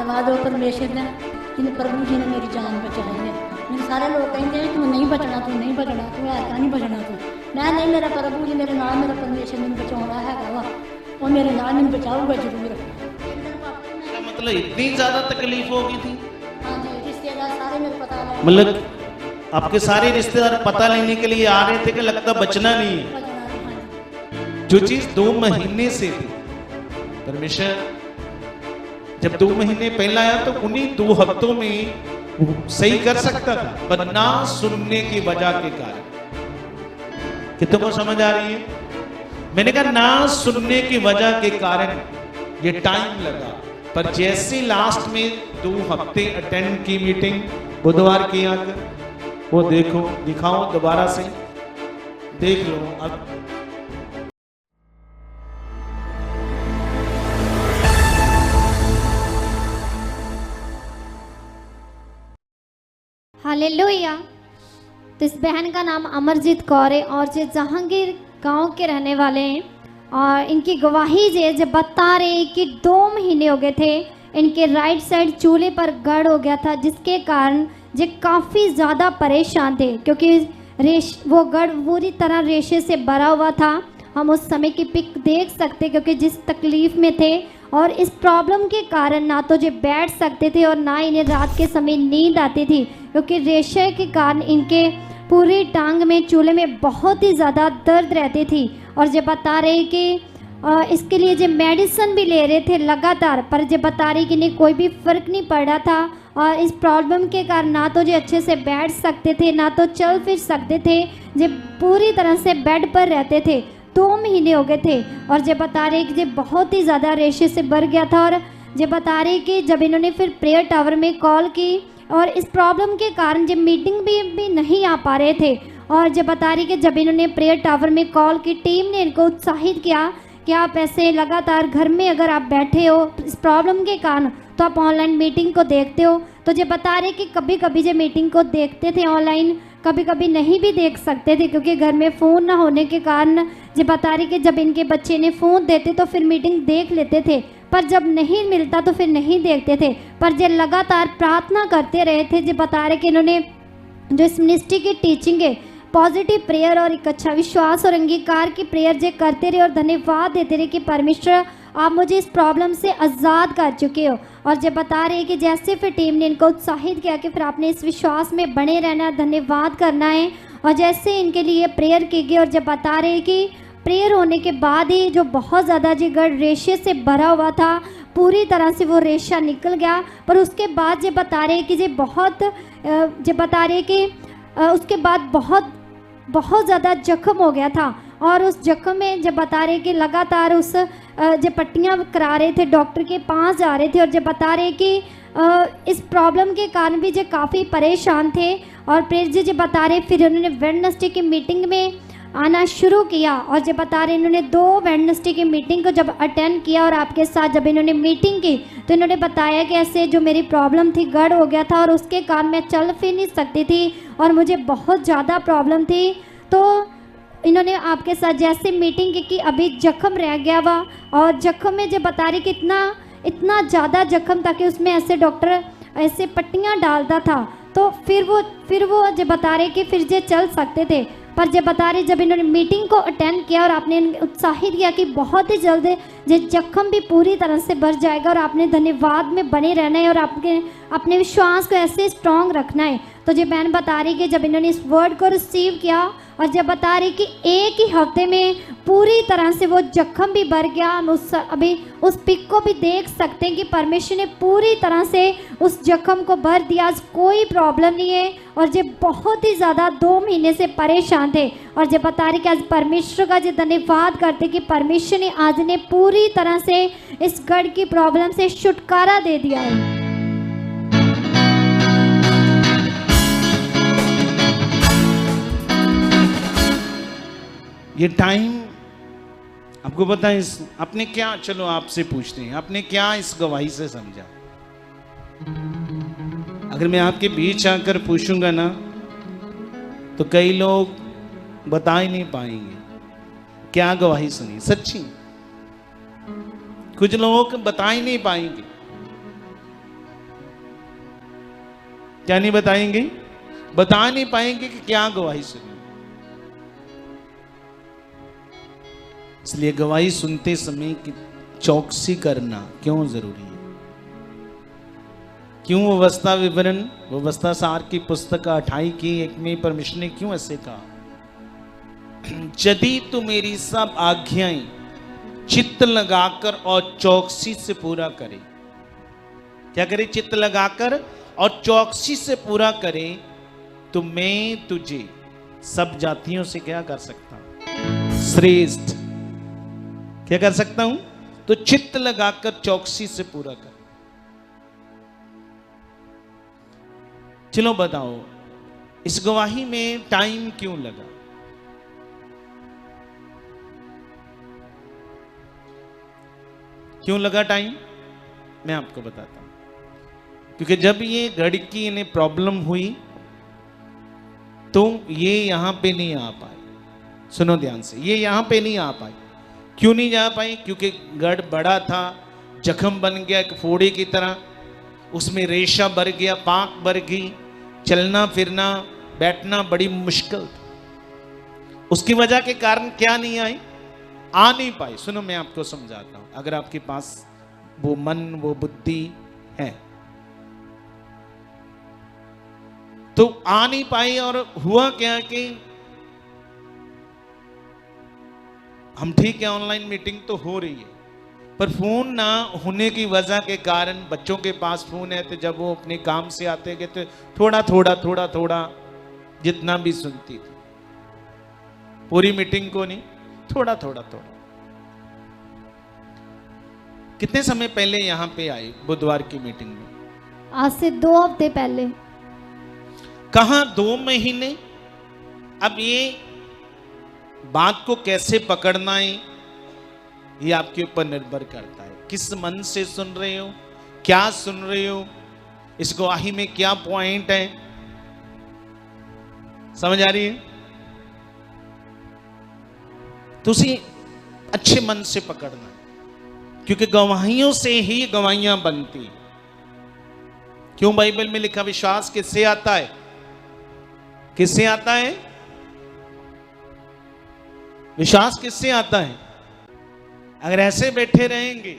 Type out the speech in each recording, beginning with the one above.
धन्यवाद हो परमेश्वर ने जिन प्रभु जी ने मेरी जान बचाई है। मैंने सारे लोग कहते हैं तू नहीं बचना, तू नहीं बचना, तू ऐसा नहीं बचना तू। मैं नहीं, मेरा प्रभु जी मेरे नाल, मेरा परमेश्वर मैंने बचाना है वा, और मेरे नाल मैंने बचाऊगा जरूर। मतलब इतनी ज्यादा तकलीफ हो गई थी? हाँ जी, रिश्तेदार सारे मेरे पता लगे, मतलब आपके सारे रिश्तेदार पता लेने के लिए आ रहे थे कि लगता बचना नहीं है। जो चीज 2 महीने से थी, परमेश्वर जब 2 महीने पहला आया तो उन्हीं 2 हफ्तों में सही कर सकता था, पर ना सुनने की वजह के कारण। कितनों को समझ आ रही है? मैंने कहा ना सुनने की वजह के कारण ये टाइम लगा, पर जैसे लास्ट में 2 हफ्ते अटेंड की मीटिंग बुधवार की आकर, वो देखो, दिखाओ दोबारा से, देख लो। अब हालेलुया। तो इस बहन का नाम अमरजीत कौर है और ये जहांगीर गांव के रहने वाले हैं। और इनकी गवाही जे बता रहे हैं कि 2 महीने हो गए थे, इनके राइट साइड चूल्हे पर गड़ हो गया था, जिसके कारण ये काफ़ी ज़्यादा परेशान थे, क्योंकि वो गड़ पूरी तरह रेशे से भरा हुआ था। हम उस समय की पिक देख सकते, क्योंकि जिस तकलीफ़ में थे और इस प्रॉब्लम के कारण ना तो ये बैठ सकते थे और ना इन्हें रात के समय नींद आती थी, क्योंकि रेशे के कारण इनके पूरी टांग में, चूल्हे में बहुत ही ज़्यादा दर्द रहती थी। और ये बता रहे कि इसके लिए जो मेडिसिन भी ले रहे थे लगातार, पर ये बता रही कि नहीं कोई भी फ़र्क नहीं पड़ रहा था। और इस प्रॉब्लम के कारण ना तो जो अच्छे से बैठ सकते थे, ना तो चल फिर सकते थे, जो पूरी तरह से बेड पर रहते थे। 2 महीने हो गए थे और जो बता रहे कि जो बहुत ही ज़्यादा रेशे से भर गया था। और जो बता रहे कि जब इन्होंने फिर प्रेयर टावर में कॉल की और इस प्रॉब्लम के कारण जब मीटिंग भी नहीं आ पा रहे थे, और जब बता रही कि जब इन्होंने प्रेयर टावर में कॉल की, टीम ने इनको उत्साहित किया कि आप ऐसे लगातार घर में अगर आप बैठे हो इस प्रॉब्लम के कारण, तो आप ऑनलाइन मीटिंग को देखते हो। तो जो बता रहे कि कभी कभी जो मीटिंग को देखते थे ऑनलाइन, कभी कभी नहीं भी देख सकते थे, क्योंकि घर में फ़ोन ना होने के कारण। जो बता रही कि जब इनके बच्चे ने फ़ोन देते तो फिर मीटिंग देख लेते थे, पर जब नहीं मिलता तो फिर नहीं देखते थे। पर जो लगातार प्रार्थना करते रहे थे। जो बता रहे कि इन्होंने जो इस मिनिस्ट्री की टीचिंग है, पॉजिटिव प्रेयर और एक अच्छा विश्वास और अंगीकार की प्रेयर जो करते रहे और धन्यवाद देते रहे कि परमेश्वर आप मुझे इस प्रॉब्लम से आज़ाद कर चुके हो। और जब बता रहे कि जैसे फिर टीम ने इनको उत्साहित किया कि फिर आपने इस विश्वास में बने रहना, धन्यवाद करना है। और जैसे इनके लिए प्रेयर की गई, और जब बता रहे कि प्रेयर होने के बाद ही जो बहुत ज़्यादा जिगर रेशे से भरा हुआ था, पूरी तरह से वो रेशा निकल गया। पर उसके बाद ये बता रहे कि ये बहुत जो बता रहे कि उसके बाद बहुत ज़्यादा जख्म हो गया था। और उस जख्म में जब बता रहे कि लगातार उस जो पट्टियाँ करा रहे थे, डॉक्टर के पास जा रहे थे। और जब बता रहे कि इस प्रॉब्लम के कारण भी जो काफ़ी परेशान थे। और फिर जो बता रहे फिर उन्होंने वेडनेसडे की मीटिंग में आना शुरू किया। और जब बता रहे इन्होंने 2 वेडनेसडे की मीटिंग को जब अटेंड किया और आपके साथ जब इन्होंने मीटिंग की, तो इन्होंने बताया कि ऐसे जो मेरी प्रॉब्लम थी, गढ़ हो गया था और उसके कारण मैं चल फिर नहीं सकती थी और मुझे बहुत ज़्यादा प्रॉब्लम थी। तो इन्होंने आपके साथ जैसे मीटिंग की कि अभी जख्म रह गया हुआ, और जख्म में जब बता रही कि इतना ज़्यादा जख्म था कि उसमें ऐसे डॉक्टर ऐसे पट्टियाँ डालता था। तो फिर वो जब बता रहे कि फिर जे चल सकते थे। पर जब बता रहे जब इन्होंने मीटिंग को अटेंड किया और आपने उत्साहित किया कि बहुत ही जल्द ये जख्म भी पूरी तरह से भर जाएगा और आपने धन्यवाद में बने रहना है और अपने विश्वास को ऐसे स्ट्रॉन्ग रखना है। तो जो बहन बता रही कि जब इन्होंने इस वर्ड को रिसीव किया और जब बता रही कि एक ही हफ्ते में पूरी तरह से वो जख्म भी भर गया। हम अभी उस पिक को भी देख सकते हैं कि परमेश्वर ने पूरी तरह से उस जख्म को भर दिया। आज कोई प्रॉब्लम नहीं है। और जो बहुत ही ज़्यादा 2 महीने से परेशान थे और जब बता रही कि आज परमेश्वर का जो धन्यवाद करते कि परमेश्वर ने आज ने पूरी तरह से इस गढ़ की प्रॉब्लम से छुटकारा दे दिया है। ये टाइम आपको पता है आपने क्या, चलो आपसे पूछते हैं, आपने क्या इस गवाही से समझा? अगर मैं आपके बीच आकर पूछूंगा ना तो कई लोग बता ही नहीं पाएंगे क्या गवाही सुनी। सच्ची कुछ लोग बता ही नहीं पाएंगे। क्या नहीं बताएंगे? बता नहीं पाएंगे कि क्या गवाही सुनी। इसलिए गवाही सुनते समय की चौकसी करना क्यों जरूरी है? क्यों व्यवस्था विवरण, व्यवस्था सार की पुस्तक 28 की 1 में परमेश्वर ने क्यों ऐसे कहा? यदि तू मेरी सब आज्ञाएं चित्त लगाकर और चौकसी से पूरा करे, क्या करे? चित्त लगाकर और चौकसी से पूरा करे, तो मैं तुझे सब जातियों से क्या कर सकता हूं? श्रेष्ठ क्या कर सकता हूं? तो चित्त लगाकर चौकसी से पूरा कर। चलो बताओ, इस गवाही में टाइम क्यों लगा? क्यों लगा टाइम? मैं आपको बताता हूं। क्योंकि जब ये घड़ी की इन्हें प्रॉब्लम हुई तो ये यहां पे नहीं आ पाए। सुनो ध्यान से, ये यहां पे नहीं आ पाए। क्यों नहीं जा पाए? क्योंकि गढ़ बड़ा था, जख्म बन गया एक फोड़े की तरह, उसमें रेशा भर गया, पाक भर गई, चलना फिरना बैठना बड़ी मुश्किल था। उसकी वजह के कारण क्या नहीं आई? आ नहीं पाए। सुनो मैं आपको समझाता हूं। अगर आपके पास वो मन, वो बुद्धि है तो आ नहीं पाई। और हुआ क्या कि हम ठीक है, ऑनलाइन मीटिंग तो हो रही है, पर फोन ना होने की वजह के कारण, बच्चों के पास फोन है तो जब वो अपने काम से आते गए तो थोड़ा थोड़ा जितना भी सुनती थी, पूरी मीटिंग को नहीं, थोड़ा। कितने समय पहले यहां पे आए बुधवार की मीटिंग में? आज से 2 हफ्ते पहले। कहां 2 महीने? अब ये बात को कैसे पकड़ना है ये आपके ऊपर निर्भर करता है। किस मन से सुन रहे हो, क्या सुन रहे हो, इस गवाही में क्या पॉइंट है, समझ आ रही है? तो उसे अच्छे मन से पकड़ना है, क्योंकि गवाहियों से ही गवाहियां बनती। क्यों बाइबल में लिखा विश्वास किससे आता है? किससे आता है? विश्वास किससे आता है? अगर ऐसे बैठे रहेंगे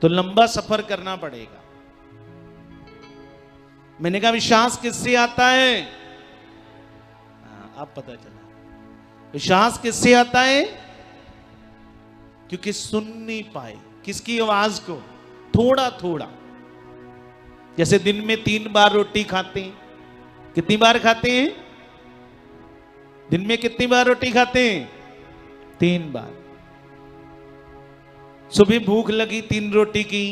तो लंबा सफर करना पड़ेगा। मैंने कहा विश्वास किससे आता है? अब पता चला विश्वास किससे आता है। क्योंकि सुन नहीं पाए किसकी आवाज को, थोड़ा। जैसे दिन में 3 बार रोटी खाते हैं, कितनी बार खाते हैं? दिन में कितनी बार रोटी खाते हैं? 3 बार। सुबह भूख लगी 3 रोटी की,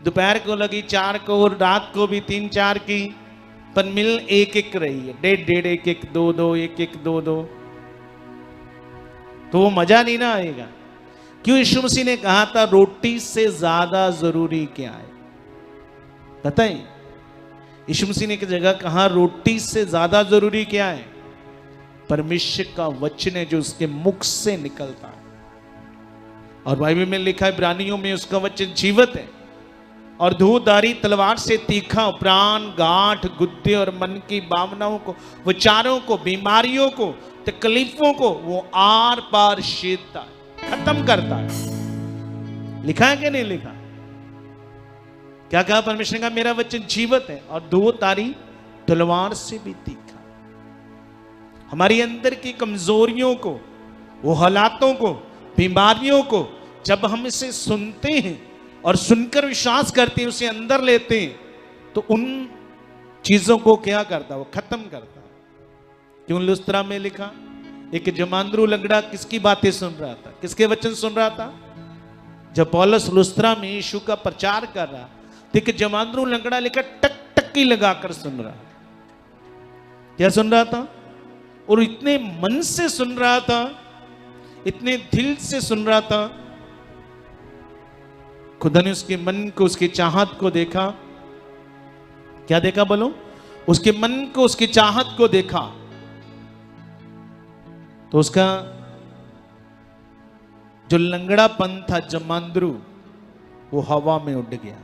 दोपहर को लगी 4 को, और रात को भी 3-4 की, पर मिल 1-1 रही है, 1.5 1-1 2-2 1-1 2-2, तो वो मजा नहीं ना आएगा। क्यों यीशु मसीह ने कहा था रोटी से ज्यादा जरूरी क्या है? बताएं, यीशु मसीह ने एक जगह कहा रोटी से ज्यादा जरूरी क्या है? परमेश्वर का वचन है जो उसके मुख से निकलता है। और बाइबल में लिखा है इब्रानियों में उसका वचन जीवित है और धूधारी तलवार से तीखा, प्राण गांठ गुद्दे और मन की भावनाओं को, विचारों को, बीमारियों को, तकलीफों को वो आर पार छेदता है, खत्म करता है। लिखा है कि नहीं लिखा? क्या कहा परमेश्वर का? मेरा वचन जीवित है और धूधारी तलवार से भी तीखा। हमारी अंदर की कमजोरियों को, वो हालातों को, बीमारियों को जब हम इसे सुनते हैं और सुनकर विश्वास करते हैं, उसे अंदर लेते हैं, तो उन चीजों को क्या करता है? वो खत्म करता है। क्यों लुस्त्रा में लिखा एक जमांद्रू लंगड़ा किसकी बातें सुन रहा था? किसके वचन सुन रहा था? जब पौलुस लुस्त्रा में यीशु का प्रचार कर रहा, तो एक जमांद्रू लंगड़ा लिखा टक टक्की लगाकर सुन रहा। क्या सुन रहा था? और इतने मन से सुन रहा था, इतने दिल से सुन रहा था। खुदा ने उसके मन को, उसकी चाहत को देखा। क्या देखा बोलो? उसके मन को, उसकी चाहत को देखा, तो उसका जो लंगड़ापन था जमांद्रू, वो हवा में उड़ गया।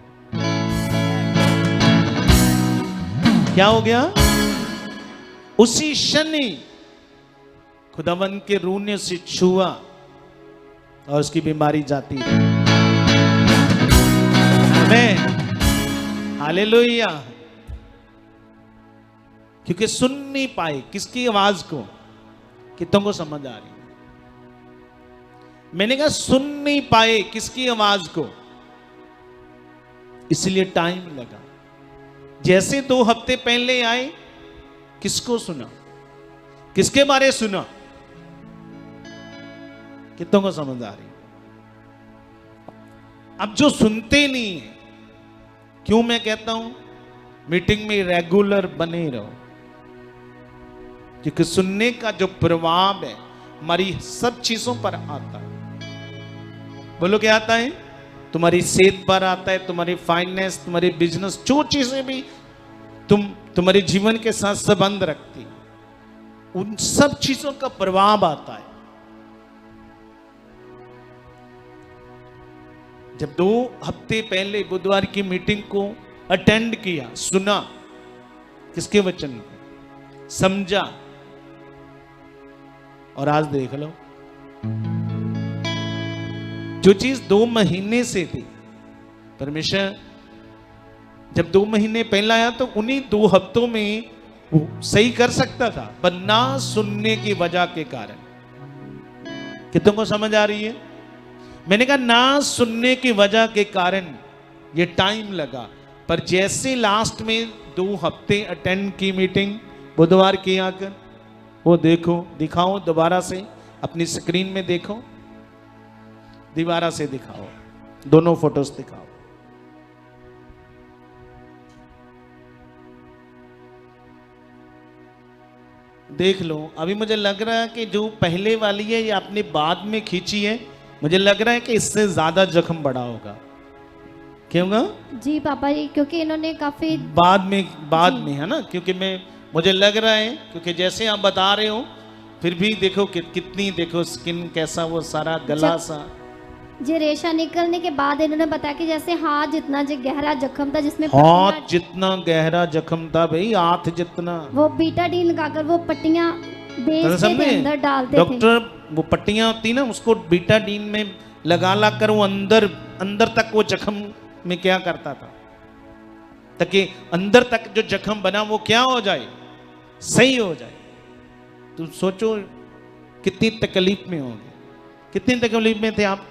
क्या हो गया? उसी क्षण ही खुदावन के रूह ने उसे छुआ और उसकी बीमारी जाती है। आमीन, हालेलुया। क्योंकि सुन नहीं पाए किसकी आवाज को? कितनों को समझ आ रही? मैंने कहा सुन नहीं पाए किसकी आवाज को, इसलिए टाइम लगा। जैसे 2 हफ्ते पहले आए, किसको सुना? किसके बारे सुना? कितनों को समझ आ रही? अब जो सुनते नहीं है, क्यों मैं कहता हूं मीटिंग में रेगुलर बने रहो, क्योंकि सुनने का जो प्रभाव है हमारी सब चीजों पर आता है। बोलो क्या आता है? तुम्हारी सेहत पर आता है, तुम्हारी फाइनेंस, तुम्हारी बिजनेस, जो चीजें भी तुम्हारे जीवन के साथ संबंध रखती, उन सब चीजों का प्रभाव आता है। जब 2 हफ्ते पहले बुधवार की मीटिंग को अटेंड किया, सुना, किसके वचन को समझा, और आज देख लो जो चीज 2 महीने से थी, परमेश्वर जब 2 महीने पहले आया तो उन्हीं 2 हफ्तों में वो सही कर सकता था, पर ना सुनने की वजह के कारण। कितनों को समझ आ रही है? मैंने कहा ना सुनने की वजह के कारण ये टाइम लगा, पर जैसे लास्ट में 2 हफ्ते अटेंड की मीटिंग बुधवार की आकर, वो देखो, दिखाओ दोबारा से अपनी स्क्रीन में, देखो दोबारा से दिखाओ, दोनों फोटोज दिखाओ। देख लो। अभी मुझे लग रहा है कि जो पहले वाली है ये आपने बाद में खींची है, मुझे लग रहा है कि इससे ज्यादा जख्म बड़ा होगा। क्यों? जी पापा जी, क्योंकि इन्होंने काफी बाद में है ना, क्योंकि मुझे लग रहा है, क्योंकि जैसे आप बता रहे हो फिर भी देखो कितनी, देखो स्किन कैसा, वो सारा गला सा। जे रेशा निकलने के बाद इन्होंने बताया कि जैसे हाथ जितना जो गहरा जख्म था, जिसमें हाथ जितना गहरा जख्म था भाई, हाथ जितना, वो बीटाडीन लगाकर वो पट्टियां बेच के अंदर डालते थे। डॉक्टर वो पट्टियां होती ना, उसको बीटाडीन में लगा कर वो अंदर तक वो जख्म में क्या करता था, ताकि अंदर तक जो जख्म बना वो क्या हो जाए, सही हो जाए। तुम सोचो कितनी तकलीफ में होंगे, कितनी तकलीफ में थे आप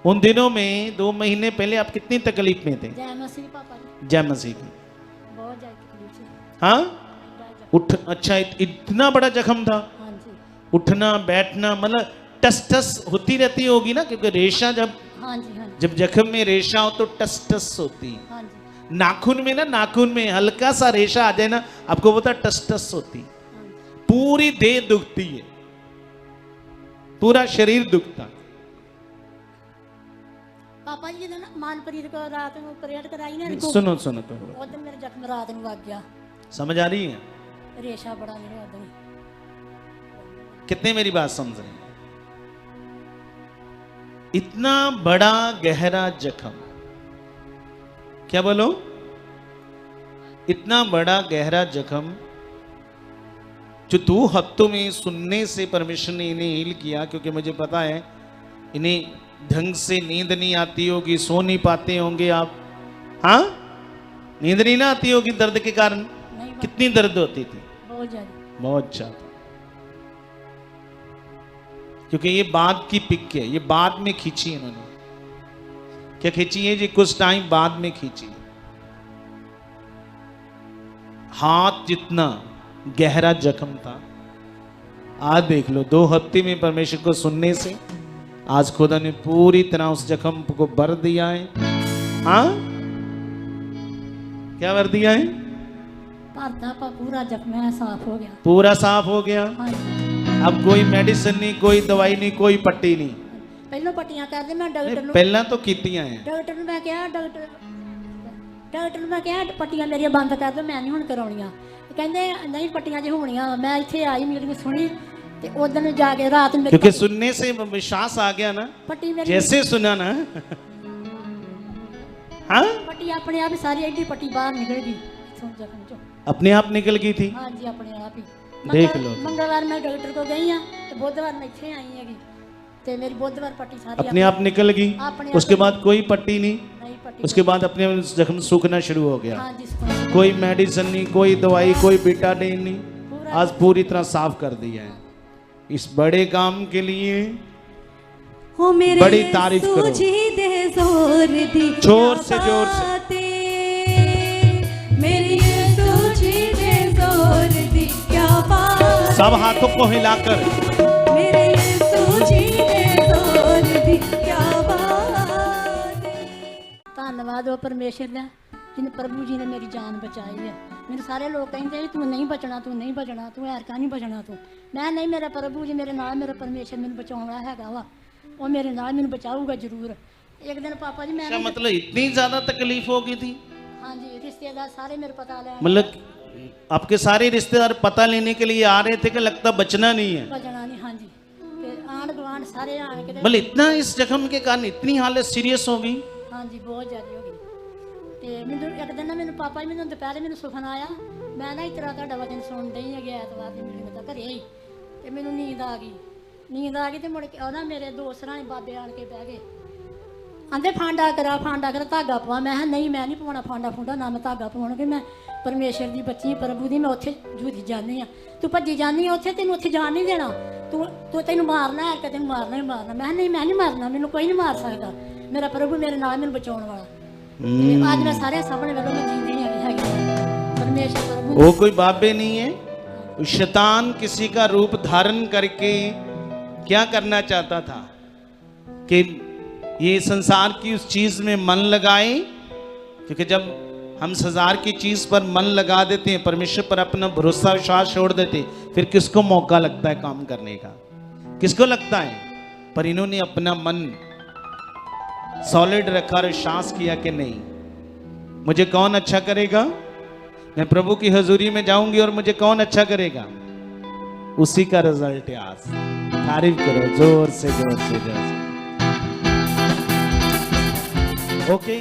उन दिनों में। 2 महीने पहले आप कितनी तकलीफ में थे? जय मसीह पापा जी, जय मसीह की। बहुत ज्यादा तकलीफ थी। हाँ, अच्छा इतना बड़ा जख्म था। हाँ जी, उठना बैठना मतलब टस होती रहती होगी ना, क्योंकि रेशा जब, हाँ जी, हाँ जी, जब जख्म में रेशा हो तो टस होती। हाँ जी, नाखून में ना, नाखून में हल्का सा रेशा आ जाए ना, आपको पता टस होती, हाँ जी। पूरी देह दुखती है, पूरा शरीर दुखता। पापा जी ने ना मानप्रीत को रात में प्रेयर कराई ना, सुनो तो उधर मेरे जख्म रात में लग गया। समझ आ रही है? रेशा बड़ा मेरे उधर। कितने मेरी बात समझ रहे हैं? इतना बड़ा गहरा जख्म, क्या बोलो, इतना बड़ा गहरा जख्म जो 2 हफ्तों में सुनने से परमेश्वर ने इन्हें हील किया। क्योंकि मुझे पता है इन्हें ढंग से नींद नहीं आती होगी, सो नहीं पाते होंगे आप। हाँ, नींद नहीं ना आती होगी दर्द के कारण। कितनी दर्द होती थी? बहुत ज्यादा, बहुत ज्यादा। क्योंकि ये बाद की पिक है, ये बाद में खींची इन्होंने। क्या खींची है जी? कुछ टाइम बाद में खींची। हाथ जितना गहरा जख्म था। आज देख लो, 2 हफ्ते में परमेश्वर को सुनने से आज खुदा ने पूरी तरह उस जख्म को भर दिया है। हाँ, क्या भर दिया है? पूरा जख्म है, साफ हो गया, पूरा साफ हो गया। हाँ जी। अब कोई मेडिसिन नहीं, कोई दवाई नहीं, कोई पट्टी नहीं। पहले पट्टियां करते, मैं डॉक्टर पहला तो कीतियां हैं। डॉक्टर ने मैं क्या, डॉक्टर ने मैं क्या पट्टियां मेरी बंद कर दो, मैं नहीं हुण कराउणियां। कहंदे नहीं पट्टियां जो होणियां। मैं इत्थे आई, मीटिंग सुनी ते उधर जाके रात में, क्योंकि सुनने से विश्वास आ गया ना, पट्टी मेरी, जैसे सुना ना, हाँ, पट्टी अपने आप ही सारी एडी पट्टी बाहर निकल गई इथों जख्म चो। अपने आप निकल गई थी? हाँ जी अपने आप ही। देख लो। मंगलवार मैं डॉक्टर को गई हाँ तो बुधवार मैं इत्थे आई हैगी ते मेरी बुधवार पट्टी सारी अपने आप निकल गई? अपने उसके आप बाद कोई पट्टी नहीं? नहीं पट्टी। उसके बाद अपने जख्म सूखना शुरू हो गया? हाँ जी सुखना। कोई मेडिसिन नहीं, कोई दवाई, कोई बीटाडीन नहीं, पूरा आज पूरी तरह साफ कर दिया है। इस बड़े काम के लिए हो मेरे बड़ी तारीफ करो। सूझी दे जोर दी जोर से, जोर से। मेरी सूझी दे जोर दी क्या बात। सब हाथों को हिलाकर मेरी सूझी दे जोर दी क्या बात। धन्यवाद वो परमेश्वर का जिन प्रभु जी ने मेरी जान बचाई है। मेरे सारे लोग कहते तू नहीं बचना, तू नहीं बचना, तू ऐरका नहीं बचना तू। मैं नहीं, मेरा प्रभु जी मेरे नाल, मेरा परमेश्वर मैंने बचाना हैगा वा, वो मेरे नाल मैंने बचाऊगा जरूर। एक दिन पापा जी मैं मतलब इतनी ज्यादा तकलीफ हो गई थी? हाँ जी रिश्तेदार सारे मेरे पता ले, मतलब आपके सारे रिश्तेदार पता लेने के लिए आ रहे थे कि लगता बचना नहीं है? बचना नहीं। हाँ जी आंढ गुआंढ सारे आने के मतलब इतना इस जख्म के कारण इतनी हालत सीरियस हो गई? हाँ जी बहुत ज़्यादा हो गई। तो मैंने एक दिन ना मैंने पापा जी मैंने दोपहर मैंने सुखना आया, मैं ना इस तरह का वचन सुन रही है ऐतवार की मीटिंग का घरे ही, तो मैंने नींद आ गई तो मुड़ के ना मेरे दोस्त रानी बाबे आन के बह गए, आंदे फांडा करा धागा पवा। मैं नहीं, मैं नहीं पवाना फांडा फूंडा, ना मैं धागा पवाना कि मैं परमेश्वर की बच्ची प्रभु की, मैं उत्थे झूठी जानी हाँ। तू भजी जानी उत्थे, तेन उत्थे जान नहीं देना, तू तेन मारना है, तेन मारना ही मारना। मैं नहीं मारना, मैनू कोई नहीं मार सकता, मेरा प्रभु मेरे नाल मैनू बचाने वाला। आज मैं सारे सामने वेलों में जींदी है परमेश्वर प्रभु। वो कोई बाबे नहीं है, शैतान किसी का रूप धारण करके क्या करना चाहता था कि ये संसार की उस चीज में मन लगाए, क्योंकि जब हम संसार की चीज पर मन लगा देते हैं, परमेश्वर पर अपना भरोसा विश्वास छोड़ देते, फिर किसको मौका लगता है काम करने का? किसको लगता है? पर इन्होंने अपना मन सॉलिड रखा और विश्वास किया कि नहीं, मुझे कौन अच्छा करेगा, मैं प्रभु की हजूरी में जाऊंगी और मुझे कौन अच्छा करेगा, उसी का रिजल्ट है आज। तारीफ करो जोर से, जोर से, जोर से। ओके